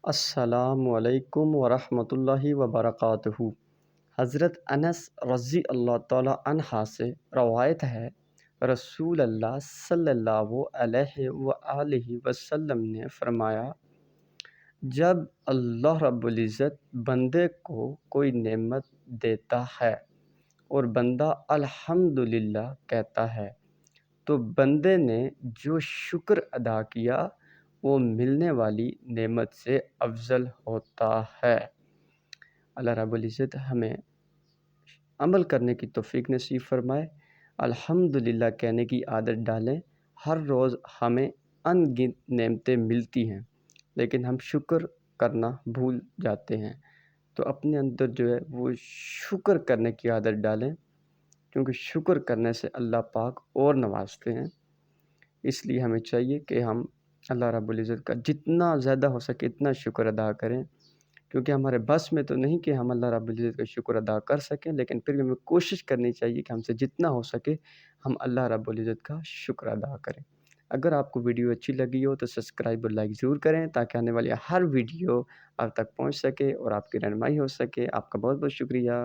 السلام علیکم ورحمۃ اللہ وبرکاتہ۔ حضرت انس رضی اللہ تعالیٰ عنہ سے روایت ہے، رسول اللہ صلی اللہ علیہ وآلہ وسلم نے فرمایا، جب اللہ رب العزت بندے کو کوئی نعمت دیتا ہے اور بندہ الحمدللہ کہتا ہے تو بندے نے جو شکر ادا کیا وہ ملنے والی نعمت سے افضل ہوتا ہے۔ اللہ رب العزت ہمیں عمل کرنے کی توفیق نصیب فرمائے، الحمدللہ کہنے کی عادت ڈالیں۔ ہر روز ہمیں ان گنت نعمتیں ملتی ہیں لیکن ہم شکر کرنا بھول جاتے ہیں، تو اپنے اندر جو ہے وہ شکر کرنے کی عادت ڈالیں، کیونکہ شکر کرنے سے اللہ پاک اور نوازتے ہیں۔ اس لیے ہمیں چاہیے کہ ہم اللہ رب العزت کا جتنا زیادہ ہو سکے اتنا شکر ادا کریں، کیونکہ ہمارے بس میں تو نہیں کہ ہم اللہ رب العزت کا شکر ادا کر سکیں، لیکن پھر بھی ہمیں کوشش کرنی چاہیے کہ ہم سے جتنا ہو سکے ہم اللہ رب العزت کا شکر ادا کریں۔ اگر آپ کو ویڈیو اچھی لگی ہو تو سبسکرائب اور لائک ضرور کریں تاکہ آنے والی ہر ویڈیو آپ تک پہنچ سکے اور آپ کی رہنمائی ہو سکے۔ آپ کا بہت بہت شکریہ۔